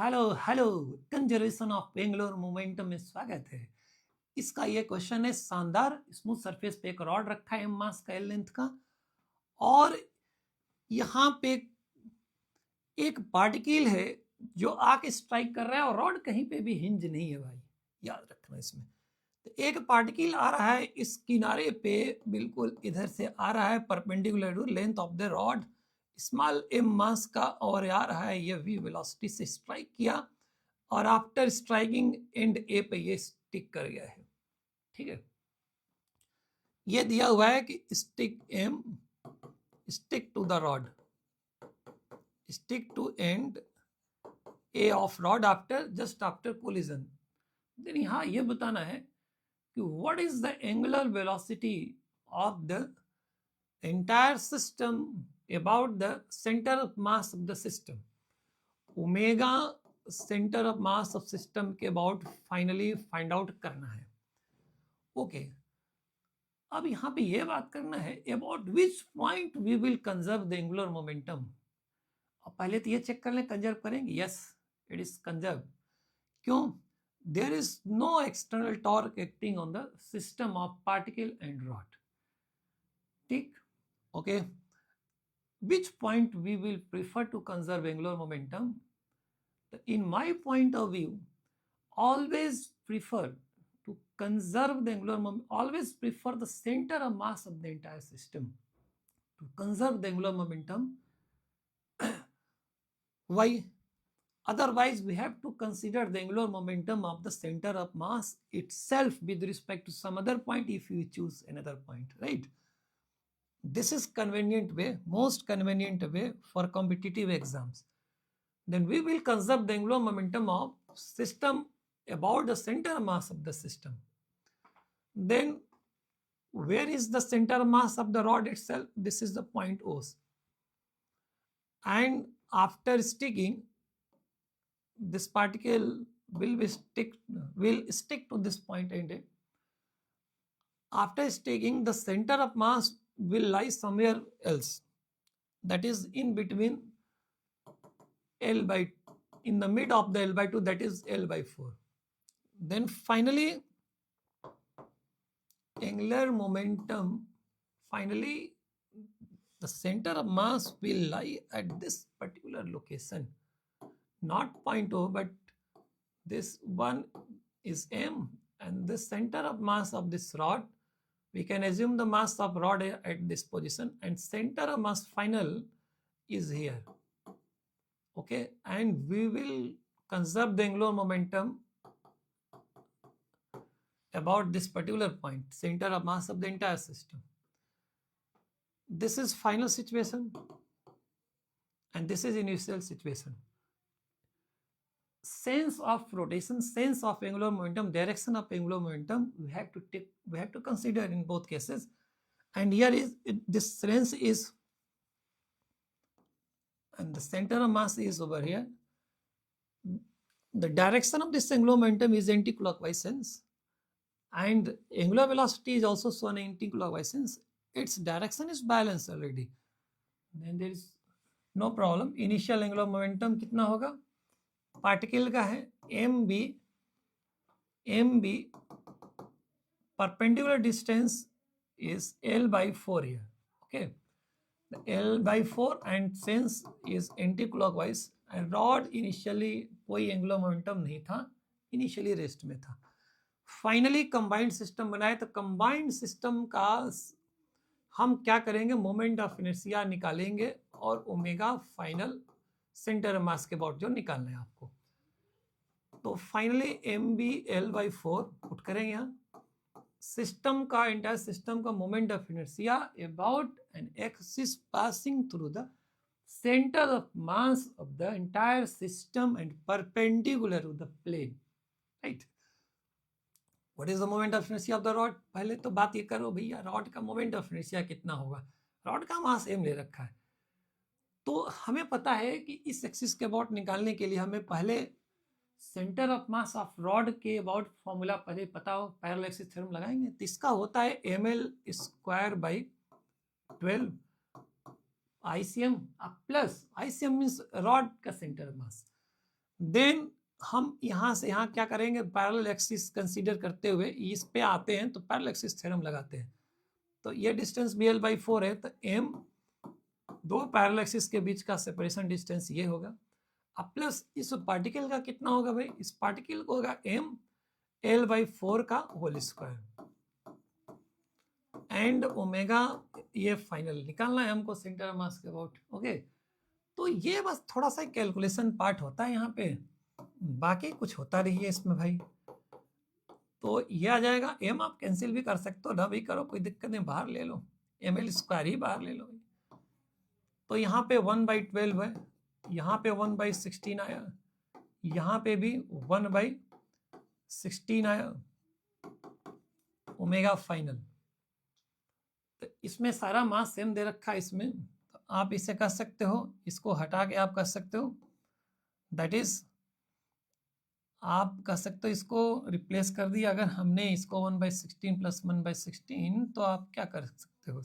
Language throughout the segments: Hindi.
Hello hello, conservation of Bangalore momentum में स्वागत है। इसका ये क्वेश्चन है, शानदार स्मूथ सरफेस पे एक रॉड रखा है एम मास का एल लेंथ का, और यहाँ पे एक पार्टिकल है जो आके स्ट्राइक कर रहा है, और रॉड कहीं पे भी हिंज नहीं है भाई, याद रखना इसमें। तो एक पार्टिकल आ रहा है इस किनारे पे, बिल्कुल इधर से आ रहा है perpendicular to length of the rod, small m mass का, और आ रहा है ये वी वेलोसिटी से स्ट्राइक किया, और आफ्टर स्ट्राइकिंग एंड ए पे ये स्टिक कर गया है। ठीक है, ये दिया हुआ है कि stick M, stick to the rod, stick to end A of rod after just after collision. Then यहाँ ये बताना है कि what is the angular velocity of the entire system about the center of mass of the system, omega centre of mass of system के अबाउट फाइनली फाइंड आउट करना है। ओके, अब यहाँ पे ये बात करना है about which point we will conserve the angular momentum. अब पहले तो ये चेक कर लें, कंजर्व करेंगे, यस इट इज कंजर्व। क्यों? There is no external torque acting on the system of particle and rod. ठीक, okay, which point we will prefer to conserve angular momentum? In my point of view, always prefer to conserve the angular momentum, always prefer the center of mass of the entire system to conserve the angular momentum. Why? Otherwise we have to consider the angular momentum of the center of mass itself with respect to some other point if you choose another point, right? This is convenient way, most convenient way for competitive exams. Then we will conserve the angular momentum of system about the center mass of the system. Then where is the center mass of the rod itself? This is the point O's. And after sticking, this particle will stick to this point, and after sticking, the center of mass will lie somewhere else, that is in between L by, in the mid of the L by 2, that is L by 4. Then finally angular momentum, finally the center of mass will lie at this particular location, not point O, but this one is M, and the center of mass of this rod, we can assume the mass of rod at this position, and center of mass final is here. Okay, and we will conserve the angular momentum about this particular point, center of mass of the entire system. This is final situation and this is initial situation. Sense of rotation, sense of angular momentum, direction of angular momentum, we have to consider in both cases. And here is this sense is, and the center of mass is over here. The direction of this angular momentum is anti-clockwise sense, and angular velocity is also shown anti-clockwise sense. Its direction is balanced already. Then there is no problem. Initial angular momentum कितना होगा? पार्टिकल का है M B, perpendicular distance is L by 4 here. Okay, the L by 4 and sense is anti-clockwise, and rod initially कोई angular momentum नहीं था, initially रेस्ट में था. फाइनली कंबाइंड सिस्टम बनाए, तो कंबाइंड सिस्टम का हम क्या करेंगे, मोमेंट ऑफ इनर्शिया निकालेंगे और ओमेगा फाइनल सेंटर मास के अबाउट जो निकालना है आपको. तो finally M B L by 4 put करेंगे यहाँ. सिस्टम का, एंटायर सिस्टम का moment of inertia about an axis passing through the centre of mass of the entire system and perpendicular to the plane, right. What is the moment of inertia of the rod? पहले तो बात ये करो भैया, रॉड का मोमेंट ऑफ इनर्शिया कितना होगा. रॉड का मास एम ले रखा है, तो हमें पता है कि इस एक्सिस के अबाउट निकालने के लिए हमें पहले centre of mass of rod के अबाउट फॉर्मूला पहले पता हो, पैरेलल एक्सिस थ्योरम लगाएंगे. तो इसका होता है M L square by 12 ICM plus ICM means rod का सेंटर मास. देन हम यहाँ से यहाँ क्या करेंगे, पैरेलल एक्सिस कंसीडर करते हुए इस पे आते हैं तो पैरेलल एक्सिस थ्योरम लगाते हैं। तो ये डिस्टेंस bl/4 है, तो m दो पैरेलल एक्सिस के बीच का सेपरेशन डिस्टेंस ये होगा। अब प्लस इस पार्टिकल का कितना होगा भाई, इस पार्टिकल को होगा m l/4 का होल स्क्वायर एंड ओमेगा, ये फाइनल निकालना है हमको सेंटर ऑफ मास के अबाउट। ओके, तो ये बस थोड़ा सा कैलकुलेशन पार्ट होता है यहाँ पे, बाकी कुछ होता नहीं है इसमें भाई। तो ये आ जाएगा, m आप कैंसिल भी कर सकते हो, ना भी करो कोई दिक्कत नहीं, बाहर ले लो, ml² ही बाहर ले लो। तो यहाँ पे 1/12 है, यहाँ पे 1/16 आया, यहाँ पे भी 1/16 आया, ओमेगा फाइनल। तो इसमें सारा मास सेम दे रखा है इसमें, तो आप इसे कर सकते हो, इसको हटा के आप कर सकते हो, दैट इज आप कर सकते हो, इसको रिप्लेस कर दिया अगर हमने इसको 1/16 + 1/16, तो आप क्या कर सकते हो,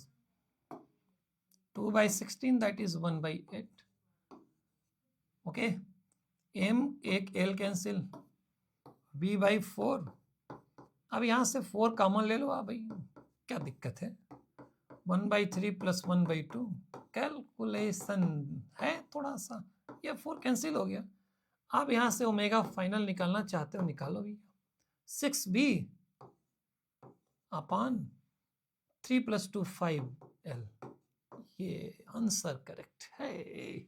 2/16 दैट इज 1/8। ओके, m एक l कैंसिल, b/4, अब यहाँ से 4 कॉमन ले लो आप भाई, क्या दिक्कत है, 1/3 + 1/2, कैलकुलेशन है थोड़ा सा, ये 4 कैंसिल हो गया। आप यहाँ से ओमेगा फाइनल निकालना चाहते हो निकालो भी, 6b/3 + 2 5l, ये आंसर करेक्ट है।